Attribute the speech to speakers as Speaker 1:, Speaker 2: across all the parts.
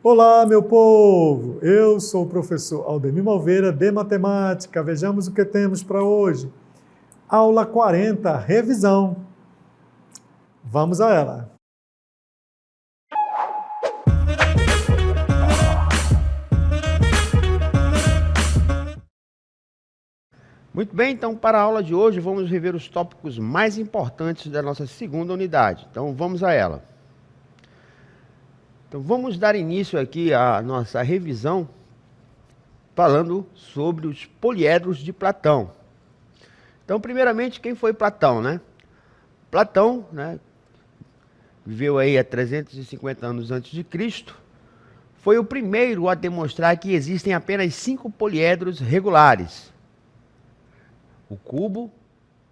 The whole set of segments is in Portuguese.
Speaker 1: Olá, meu povo! Eu sou o professor Aldemir Malveira, de Matemática. Vejamos o que temos para hoje. Aula 40, revisão. Vamos a ela.
Speaker 2: Muito bem, então para a aula de hoje vamos rever os tópicos mais importantes da nossa segunda unidade. Então vamos a ela. Então vamos dar início aqui à nossa revisão falando sobre os poliedros de Platão. Então primeiramente, quem foi Platão, né? Platão, né, viveu aí há 350 anos antes de Cristo, foi o primeiro a demonstrar que existem apenas 5 poliedros regulares. O cubo,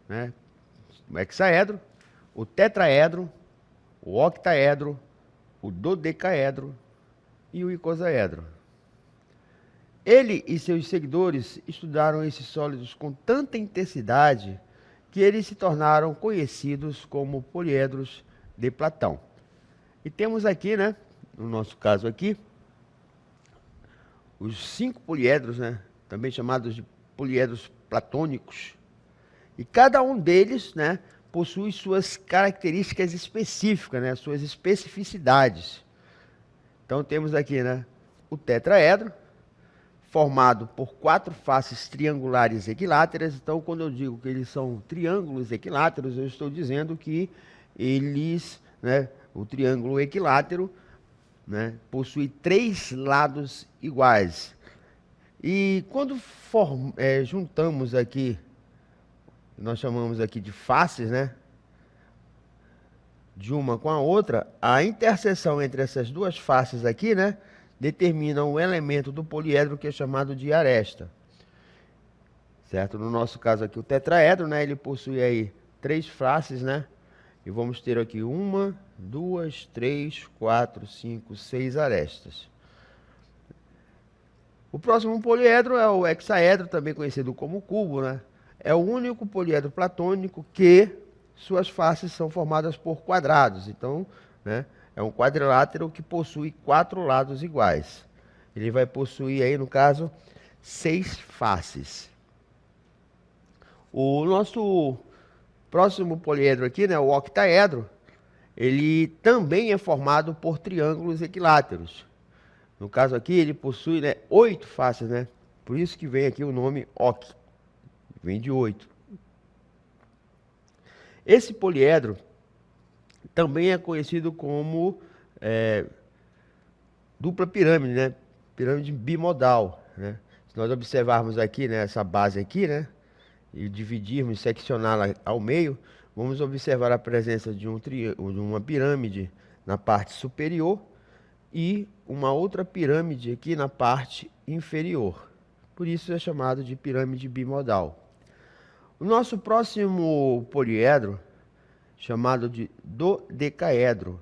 Speaker 2: né, o hexaedro, o tetraedro, o octaedro, o dodecaedro e o icosaedro. Ele e seus seguidores estudaram esses sólidos com tanta intensidade que eles se tornaram conhecidos como poliedros de Platão. E temos aqui, né, no nosso caso aqui, os 5 poliedros, né, também chamados de poliedros platônicos. E cada um deles, né, possui suas características específicas, né, suas especificidades. Então temos aqui, né, o tetraedro, formado por 4 faces triangulares equiláteras. Então, quando eu digo que eles são triângulos equiláteros, eu estou dizendo que eles, né, o triângulo equilátero, né, possui 3 lados iguais. E quando juntamos aqui, nós chamamos aqui de faces, né, de uma com a outra, a interseção entre essas duas faces aqui, né, determina o elemento do poliedro que é chamado de aresta. Certo? No nosso caso aqui, o tetraedro, né, ele possui aí 3 faces, né, e vamos ter aqui 1, 2, 3, 4, 5, 6 arestas. O próximo poliedro é o hexaedro, também conhecido como cubo, né? É o único poliedro platônico que suas faces são formadas por quadrados. Então, né, é um quadrilátero que possui 4 lados iguais. Ele vai possuir aí, no caso, 6 faces. O nosso próximo poliedro aqui, né, o octaedro, ele também é formado por triângulos equiláteros. No caso aqui, ele possui, né, 8 faces, né? Por isso que vem aqui o nome oc. Vem de 8. Esse poliedro também é conhecido como dupla pirâmide, né? Pirâmide bimodal, né? Se nós observarmos aqui, né, essa base aqui, né, e dividirmos, seccioná-la ao meio, vamos observar a presença de uma pirâmide na parte superior e uma outra pirâmide aqui na parte inferior. Por isso é chamado de pirâmide bimodal. O nosso próximo poliedro, chamado de dodecaedro,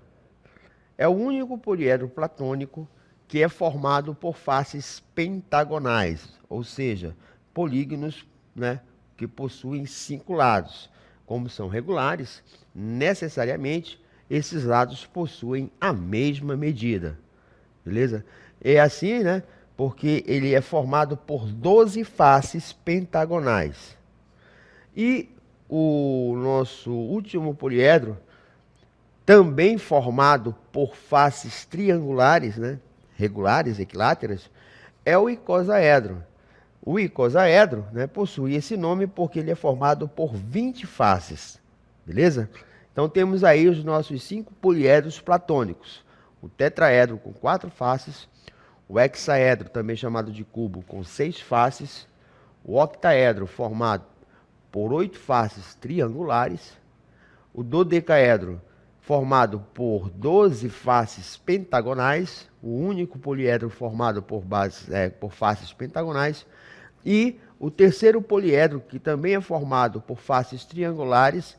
Speaker 2: é o único poliedro platônico que é formado por faces pentagonais, ou seja, polígonos, né, que possuem 5 lados. Como são regulares, necessariamente esses lados possuem a mesma medida. Beleza? É assim, né, porque ele é formado por 12 faces pentagonais. E o nosso último poliedro, também formado por faces triangulares, né, regulares, equiláteras, é o icosaedro. O icosaedro, né, possui esse nome porque ele é formado por 20 faces. Beleza? Então temos aí os nossos 5 poliedros platônicos. O tetraedro com 4 faces, o hexaedro, também chamado de cubo, com 6 faces, o octaedro, formado por 8 faces triangulares, o dodecaedro, formado por 12 faces pentagonais, o único poliedro formado por faces pentagonais, e o terceiro poliedro, que também é formado por faces triangulares,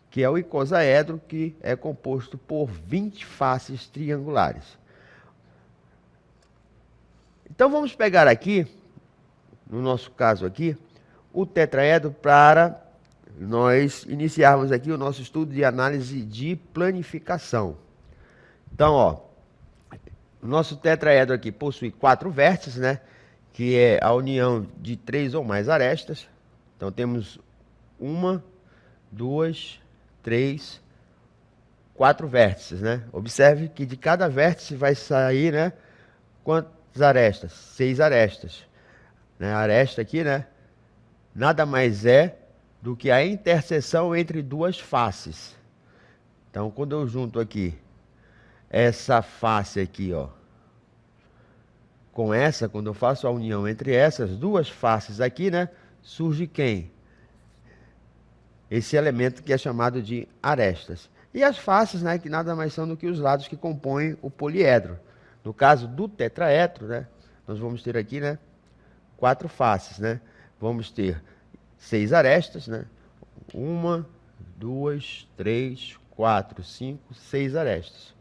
Speaker 2: que é o icosaedro, que é composto por 20 faces triangulares. Então vamos pegar aqui, no nosso caso aqui, o tetraedro para nós iniciarmos aqui o nosso estudo de análise de planificação. Então, ó, O nosso tetraedro aqui possui 4 vértices, né? Que é a união de 3 ou mais arestas. Então temos 1, 2, 3, 4 vértices, né? Observe que de cada vértice vai sair, né? Quantas arestas? 6 arestas. Né? A aresta aqui, né? Nada mais é do que a interseção entre duas faces. Então, quando eu junto aqui essa face aqui, ó, com essa, quando eu faço a união entre essas duas faces aqui, né? Surge quem? Esse elemento que é chamado de arestas. E as faces, né? Que nada mais são do que os lados que compõem o poliedro. No caso do tetraedro, né? Nós vamos ter aqui, né? 4 faces, né? Vamos ter 6 arestas, né? 1, 2, 3, 4, 5, 6 arestas.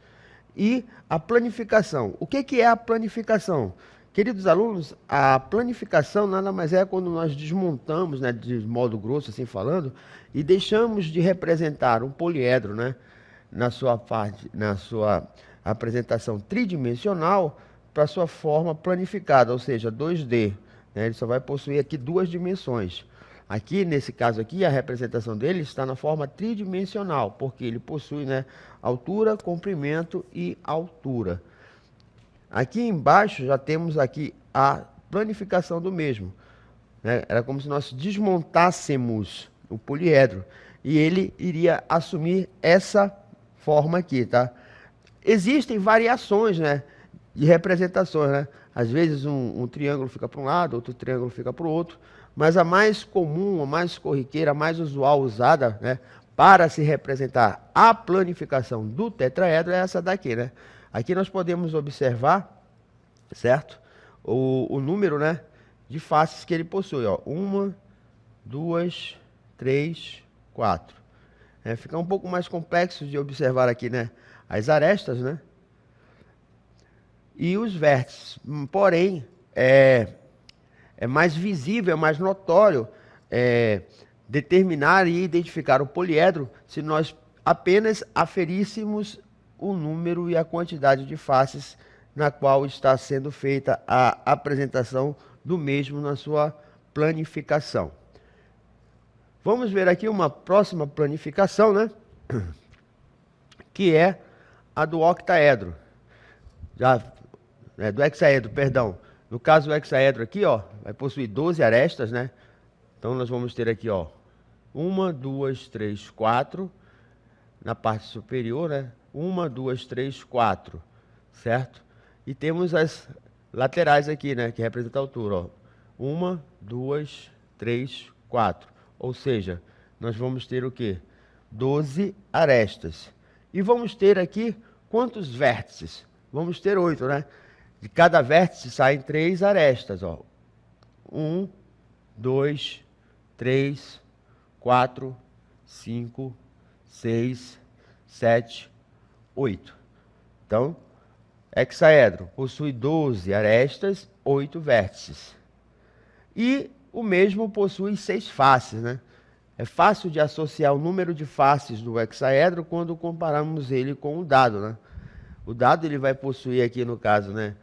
Speaker 2: E a planificação. O que é a planificação? Queridos alunos, a planificação nada mais é quando nós desmontamos, né, de modo grosso assim falando, e deixamos de representar um poliedro, né, na sua apresentação tridimensional para sua forma planificada, ou seja, 2D. Né, ele só vai possuir aqui 2 dimensões. Aqui, nesse caso aqui, a representação dele está na forma tridimensional, porque ele possui, né, altura, comprimento e altura. Aqui embaixo já temos aqui a planificação do mesmo. Né? Era como se nós desmontássemos o poliedro e ele iria assumir essa forma aqui, tá? Existem variações, né, de representações, né? Às vezes um triângulo fica para um lado, outro triângulo fica para o outro, mas a mais comum, a mais corriqueira, a mais usual usada, né, para se representar a planificação do tetraedro é essa daqui, né? Aqui nós podemos observar, certo? O número, né, de faces que ele possui, ó. 1, 2, 3, 4. Fica um pouco mais complexo de observar aqui, né, as arestas, né? E os vértices. Porém, é mais visível, é mais notório determinar e identificar o poliedro se nós apenas aferíssemos o número e a quantidade de faces na qual está sendo feita a apresentação do mesmo na sua planificação. Vamos ver aqui uma próxima planificação, né? Que é a do octaedro. Do hexaedro, perdão. No caso do hexaedro aqui, ó, vai possuir 12 arestas, né? Então nós vamos ter aqui, ó, 1, 2, 3, 4 na parte superior, né? 1, 2, 3, 4, certo? E temos as laterais aqui, né? Que representam a altura, ó. 1, 2, 3, 4. Ou seja, nós vamos ter o quê? 12 arestas. E vamos ter aqui quantos vértices? Vamos ter 8, né? De cada vértice saem 3 arestas, ó. 1, 2, 3, 4, 5, 6, 7, 8. Então, hexaedro possui 12 arestas, 8 vértices. E o mesmo possui 6 faces, né? É fácil de associar o número de faces do hexaedro quando comparamos ele com o dado, né? O dado ele vai possuir aqui, no caso, né,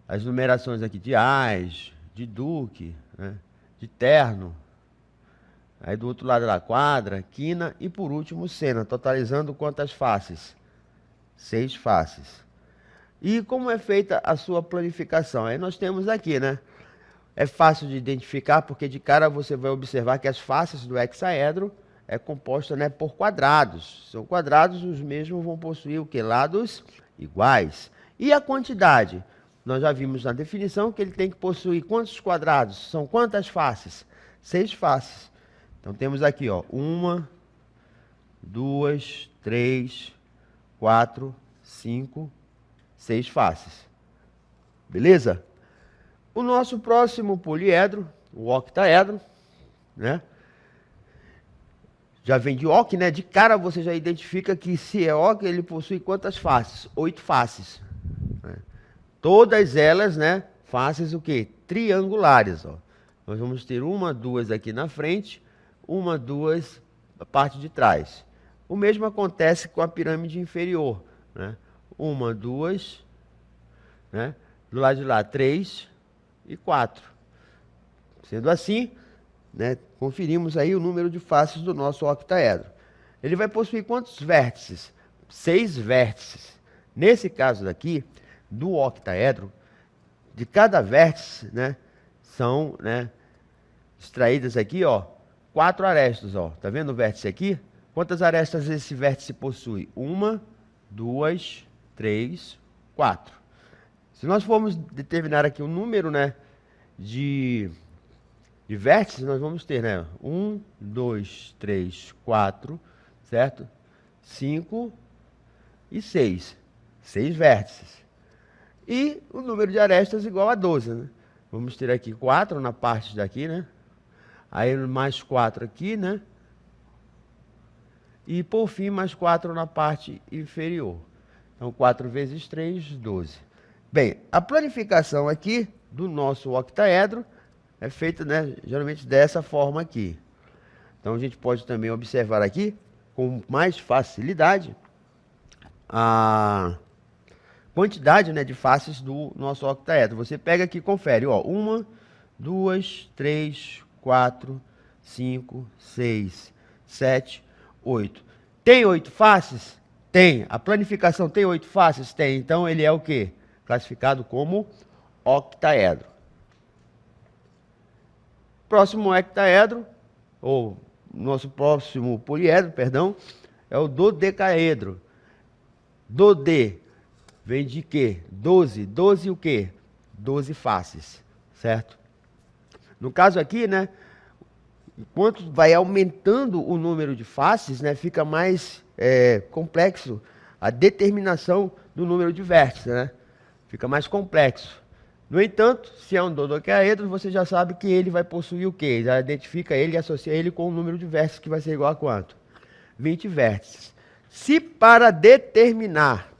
Speaker 2: as numerações aqui de ás, de duque, né, de terno. Aí do outro lado da quadra, quina e por último sena, totalizando quantas faces? 6 faces. E como é feita a sua planificação? Aí nós temos aqui, né? É fácil de identificar porque de cara você vai observar que as faces do hexaedro é composta, né, por quadrados. São quadrados, os mesmos vão possuir o que? Lados iguais. E a quantidade? Nós já vimos na definição que ele tem que possuir quantos quadrados? São quantas faces? 6 faces. Então temos aqui, ó, 1, 2, 3, 4, 5, 6 faces. Beleza? O nosso próximo poliedro, o octaedro, né? Já vem de oc, né? De cara você já identifica que se é oc, ele possui quantas faces? 8 faces. Né? Todas elas, né? Faces o quê? Triangulares, ó. Nós vamos ter 1, 2 aqui na frente, 1, 2 na parte de trás. O mesmo acontece com a pirâmide inferior, né? 1, 2, né? Do lado de lá, 3 e 4. Sendo assim, né, conferimos aí o número de faces do nosso octaedro. Ele vai possuir quantos vértices? 6 vértices. Nesse caso daqui, do octaedro, de cada vértice, né, são, né, extraídas aqui, ó, 4 arestas, ó. Tá vendo o vértice aqui? Quantas arestas esse vértice possui? 1, 2, 3, 4. Se nós formos determinar aqui o número, né, de vértices, nós vamos ter, né, 1, 2, 3, 4, certo? 5 e 6. 6 vértices. E o número de arestas igual a 12, né? Vamos ter aqui 4 na parte daqui, né? Aí mais 4 aqui, né? E por fim mais 4 na parte inferior. Então 4 vezes 3, 12. Bem, a planificação aqui do nosso octaedro é feita, né, geralmente dessa forma aqui. Então a gente pode também observar aqui com mais facilidade a quantidade, né, de faces do nosso octaedro. Você pega aqui e confere, ó, 1, 2, 3, 4, 5, 6, 7, 8. Tem 8 faces? Tem. A planificação tem 8 faces? Tem. Então ele é o quê? Classificado como octaedro. Próximo octaedro, ou nosso próximo poliedro, perdão, é o dodecaedro. Dode vem de quê? 12. 12 o quê? 12 faces, certo? No caso aqui, né, enquanto vai aumentando o número de faces, né, fica mais complexo a determinação do número de vértices, né? Fica mais complexo. No entanto, se é um dodecaedro, você já sabe que ele vai possuir o quê? Já identifica ele e associa ele com o número de vértices, que vai ser igual a quanto? 20 vértices. Se para determinar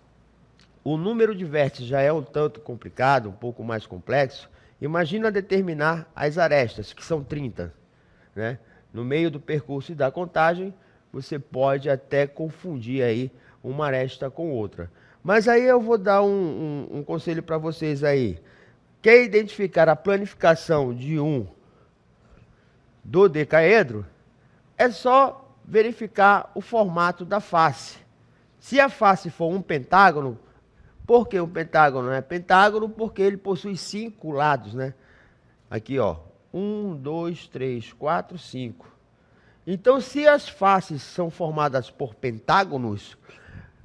Speaker 2: o número de vértices já é um tanto complicado, um pouco mais complexo, imagina determinar as arestas, que são 30. Né? No meio do percurso e da contagem, você pode até confundir aí uma aresta com outra. Mas aí eu vou dar um conselho para vocês aí. Quer identificar a planificação de um dodecaedro? É só verificar o formato da face. Se a face for um pentágono, por que um pentágono? É pentágono porque ele possui 5 lados, né? Aqui, ó. 1, 2, 3, 4, 5. Então, se as faces são formadas por pentágonos,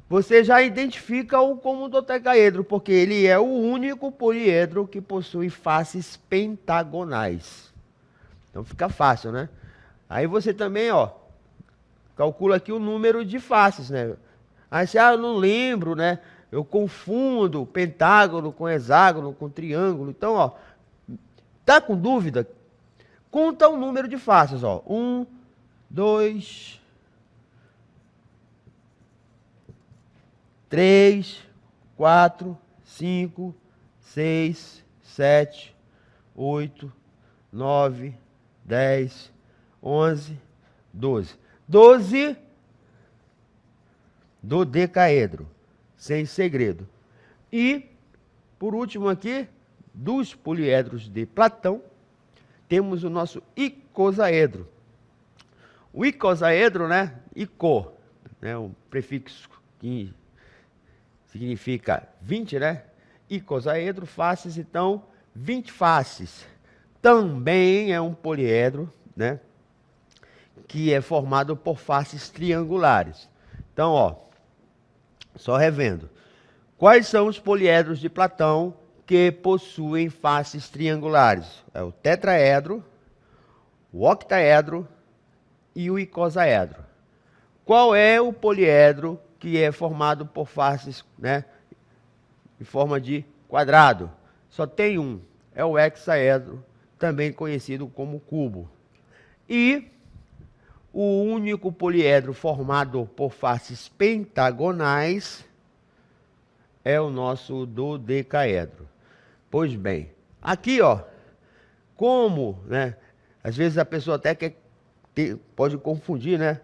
Speaker 2: você já identifica-o como dodecaedro, porque ele é o único poliedro que possui faces pentagonais. Então fica fácil, né? Aí você também, ó, calcula aqui o número de faces, né? Aí você, eu não lembro, né? Eu confundo pentágono com hexágono, com triângulo. Então, ó, tá com dúvida? Conta o número de faces, ó. 1, 2, 3, 4, 5, 6, 7, 8, 9, 10, 11, 12. 12 dodecaedro, sem segredo. E, por último aqui, dos poliedros de Platão, temos o nosso icosaedro. O icosaedro, né, ico, né, um prefixo que significa 20, né? Icosaedro, faces, então, 20 faces. Também é um poliedro, né? Que é formado por faces triangulares. Então, ó, só revendo. Quais são os poliedros de Platão que possuem faces triangulares? É o tetraedro, o octaedro e o icosaedro. Qual é o poliedro que é formado por faces, né, em forma de quadrado? Só tem um, é o hexaedro, também conhecido como cubo. E o único poliedro formado por faces pentagonais é o nosso dodecaedro. Pois bem, aqui, ó, como, né, às vezes a pessoa até pode confundir, né,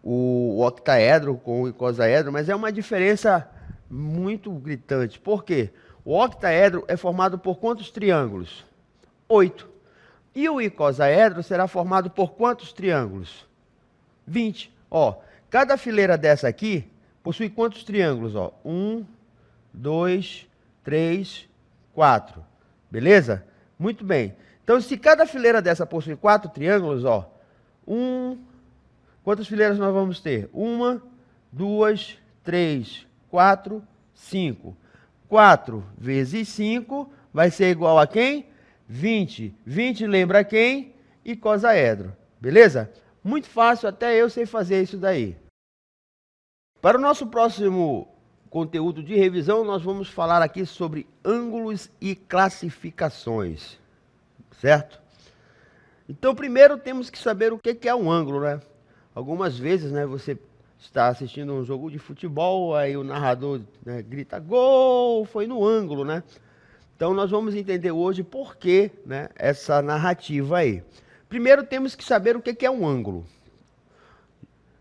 Speaker 2: o octaedro com o icosaedro, mas é uma diferença muito gritante. Por quê? O octaedro é formado por quantos triângulos? 8. E o icosaedro será formado por quantos triângulos? 20. Ó, cada fileira dessa aqui possui quantos triângulos? Ó? 1, 2, 3, 4. Beleza? Muito bem. Então, se cada fileira dessa possui 4 triângulos, ó, quantas fileiras nós vamos ter? 1, 2, 3, 4, 5. 4 vezes 5 vai ser igual a quem? 20. 20 lembra quem? Icosaedro. Beleza? Muito fácil, até eu sei fazer isso daí. Para o nosso próximo conteúdo de revisão, nós vamos falar aqui sobre ângulos e classificações. Certo? Então, primeiro temos que saber o que é um ângulo, né? Algumas vezes, né, você está assistindo um jogo de futebol, aí o narrador, né, grita, gol, foi no ângulo, né? Então, nós vamos entender hoje por que, né, essa narrativa aí. Primeiro, temos que saber o que é um ângulo.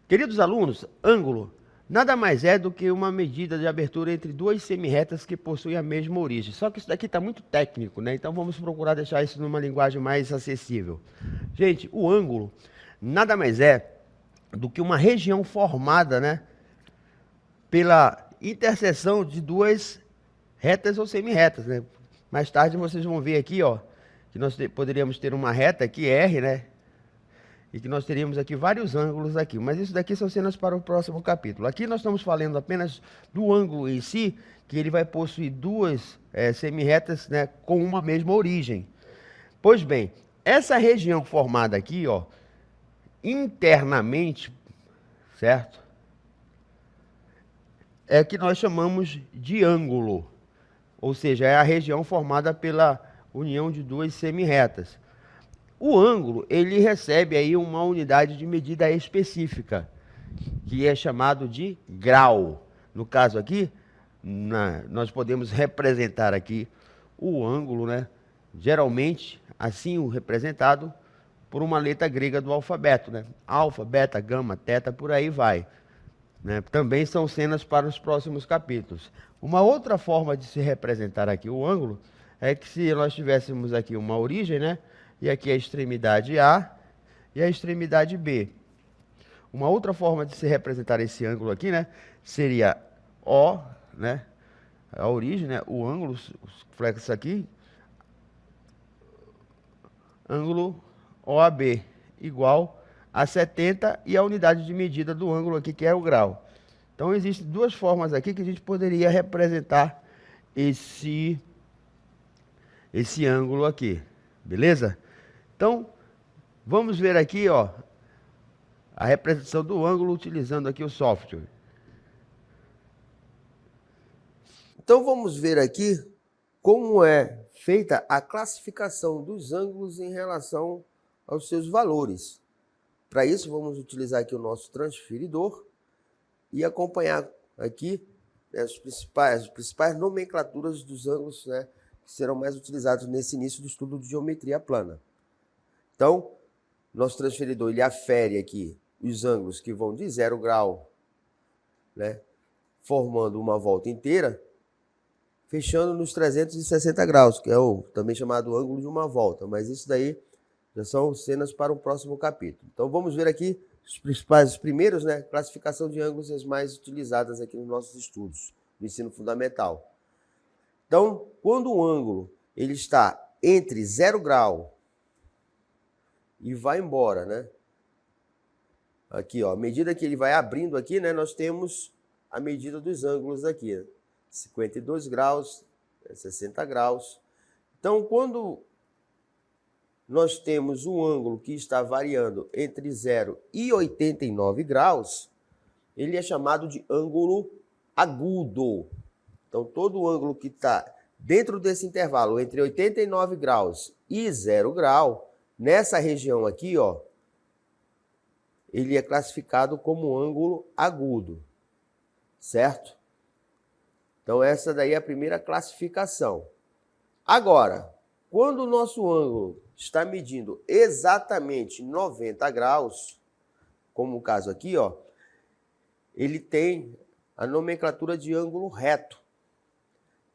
Speaker 2: Queridos alunos, ângulo nada mais é do que uma medida de abertura entre duas semirretas que possuem a mesma origem. Só que isso daqui está muito técnico, né? Então vamos procurar deixar isso numa linguagem mais acessível. Gente, o ângulo nada mais é do que uma região formada, né, pela interseção de duas retas ou semirretas, né? Mais tarde vocês vão ver aqui, ó, que nós poderíamos ter uma reta aqui, R, né? E que nós teríamos aqui vários ângulos aqui. Mas isso daqui são cenas para o próximo capítulo. Aqui nós estamos falando apenas do ângulo em si, que ele vai possuir duas semirretas, né, com uma mesma origem. Pois bem, essa região formada aqui, ó, internamente, certo? É que nós chamamos de ângulo. Ou seja, é a região formada pela união de duas semirretas. O ângulo, ele recebe aí uma unidade de medida específica, que é chamado de grau. No caso aqui, nós podemos representar aqui o ângulo, né? Geralmente, assim o representado por uma letra grega do alfabeto, né? Alfa, beta, gama, teta, por aí vai. Né? Também são cenas para os próximos capítulos. Uma outra forma de se representar aqui o ângulo é que se nós tivéssemos aqui uma origem, né? E aqui a extremidade A e a extremidade B. Uma outra forma de se representar esse ângulo aqui, né, seria O, né, a origem, né, o ângulo, os flexos aqui, ângulo OAB, igual a 70 e a unidade de medida do ângulo aqui, que é o grau. Então, existem duas formas aqui que a gente poderia representar esse ângulo aqui, beleza? Então, vamos ver aqui, ó, a representação do ângulo utilizando aqui o software.
Speaker 3: Então, vamos ver aqui como é feita a classificação dos ângulos em relação aos seus valores. Para isso, vamos utilizar aqui o nosso transferidor e acompanhar aqui, né, as principais nomenclaturas dos ângulos, né, que serão mais utilizados nesse início do estudo de geometria plana. Então, nosso transferidor ele afere aqui os ângulos que vão de 0 grau, né, formando uma volta inteira, fechando nos 360 graus, que é o também chamado ângulo de uma volta. Mas isso daí já são cenas para o próximo capítulo. Então vamos ver aqui os primeiros, né, classificação de ângulos as mais utilizadas aqui nos nossos estudos do ensino fundamental. Então, quando o ângulo ele está entre 0 grau e vai embora, né? Aqui, ó, à medida que ele vai abrindo aqui, né, nós temos a medida dos ângulos aqui, né? 52 graus, 60 graus. Então, quando nós temos um ângulo que está variando entre 0 e 89 graus, ele é chamado de ângulo agudo. Então, todo ângulo que está dentro desse intervalo, entre 89 graus e 0 grau, nessa região aqui, ó, ele é classificado como ângulo agudo, certo? Então, essa daí é a primeira classificação. Agora, quando o nosso ângulo está medindo exatamente 90 graus, como o caso aqui, ó, ele tem a nomenclatura de ângulo reto.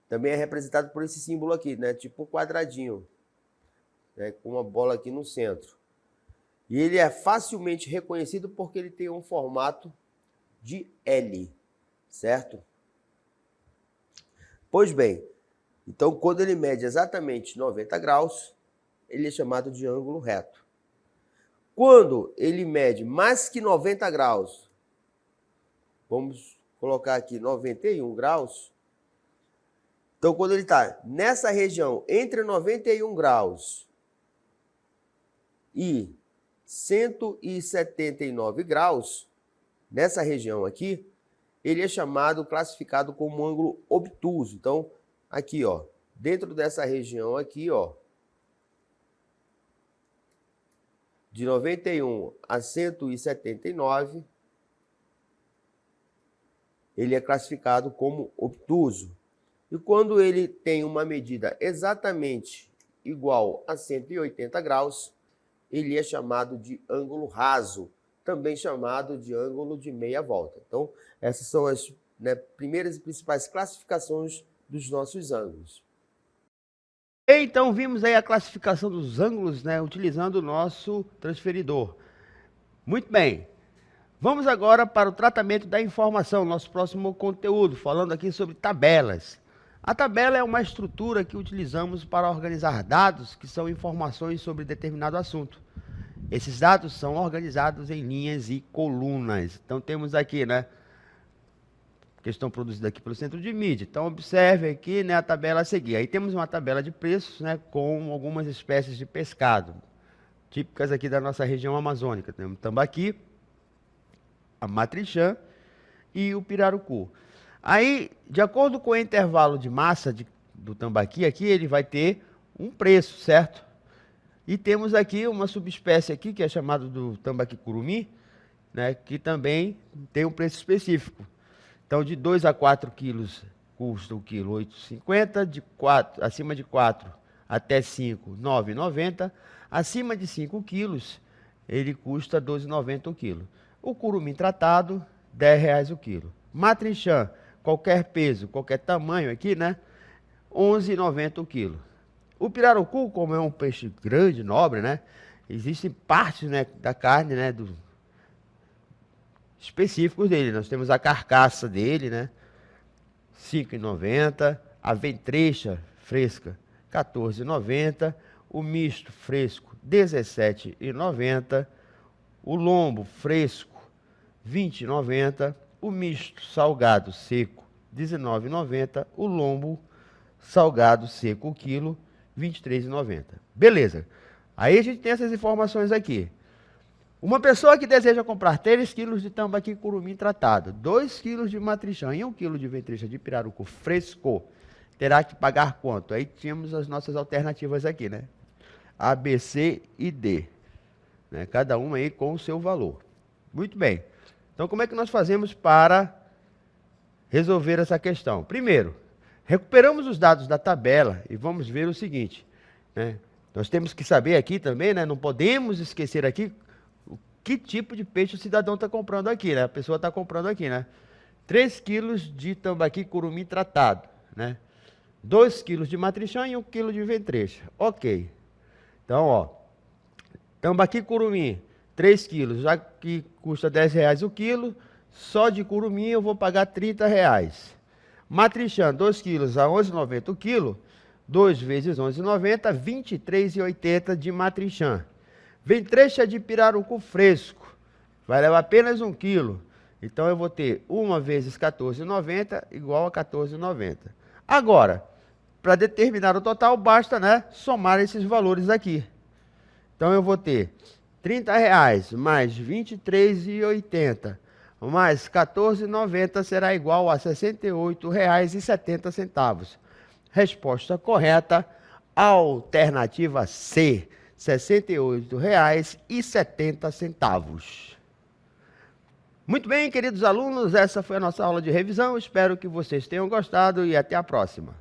Speaker 3: também é representado por esse símbolo aqui, né? Tipo um quadradinho, né? Com uma bola aqui no centro. E ele é facilmente reconhecido porque ele tem um formato de L, certo? Pois bem, então quando ele mede exatamente 90 graus, ele é chamado de ângulo reto. Quando ele mede mais que 90 graus, vamos colocar aqui 91 graus, então quando ele está nessa região entre 91 graus e 179 graus, nessa região aqui, ele é classificado como ângulo obtuso. Então, aqui, ó, dentro dessa região aqui, ó, de 91 a 179, ele é classificado como obtuso. E quando ele tem uma medida exatamente igual a 180 graus, ele é chamado de ângulo raso, também chamado de ângulo de meia volta. Então, essas são as primeiras e principais classificações dos nossos ângulos.
Speaker 2: Então, vimos aí a classificação dos ângulos, né, utilizando o nosso transferidor. Muito bem. Vamos agora para o tratamento da informação, nosso próximo conteúdo, falando aqui sobre tabelas. A tabela é uma estrutura que utilizamos para organizar dados que são informações sobre determinado assunto. Esses dados são organizados em linhas e colunas. Então, temos aqui, né, questão produzida aqui pelo Centro de Mídia. Então, observe aqui, né, a tabela a seguir. Aí temos uma tabela de preços, né, com algumas espécies de pescado, típicas aqui da nossa região amazônica. Temos o tambaqui, a matrinchã e o pirarucu. Aí, de acordo com o intervalo de massa do tambaqui, aqui ele vai ter um preço, certo? E temos aqui uma subespécie aqui, que é chamada do tambaqui curumim, né, que também tem um preço específico. Então, de 2 a 4 quilos custa o quilo R$ 8,50, acima de 4 até 5, R$ 9,90. Acima de 5 quilos, ele custa R$ 12,90 o quilo. O curumim tratado, R$ 10 o quilo. Matrinchã, qualquer peso, qualquer tamanho aqui, né? R$ 11,90 o quilo. O pirarucu, como é um peixe grande, nobre, né? Existem partes, né, da carne, né, específicos dele. Nós temos a carcaça dele, né? R$ 5,90. A ventrecha fresca, R$ 14,90. O misto fresco, R$ 17,90. O lombo fresco, R$ 20,90. O misto salgado seco, R$ 19,90. O lombo salgado seco, o quilo, R$ 23,90. Beleza. Aí a gente tem essas informações aqui. Uma pessoa que deseja comprar 3 quilos de tambaqui curumim tratado, 2 quilos de matrinchã e 1 quilo de ventrecha de pirarucu fresco, terá que pagar quanto? Aí tínhamos as nossas alternativas aqui, né? A, B, C e D. Né? Cada uma aí com o seu valor. Muito bem. Então, como é que nós fazemos para resolver essa questão? Primeiro, recuperamos os dados da tabela e vamos ver o seguinte, né? Nós temos que saber aqui também, né? Não podemos esquecer aqui que tipo de peixe o cidadão está comprando aqui, né? A pessoa está comprando aqui, né? 3 quilos de tambaqui curumim tratado, né? 2 quilos de matrinchã e 1 quilo de ventrecha. Ok. Então, ó, tambaqui curumim, 3 quilos, já que custa R$10 o quilo, só de curumim eu vou pagar R$30. Matrinchã, 2 quilos a R$11,90 o quilo, 2 vezes R$11,90, R$23,80 de matrinchã. Ventrecha de pirarucu fresco, vai levar apenas 1 quilo. Então, eu vou ter 1 vezes R$14,90 igual a R$14,90. Agora, para determinar o total, basta, né, somar esses valores aqui. Então, eu vou ter R$30 mais R$23,80 mais R$14,90 será igual a R$ 68,70. Resposta correta, alternativa C, R$ 68,70. Muito bem, queridos alunos, essa foi a nossa aula de revisão. Espero que vocês tenham gostado e até a próxima.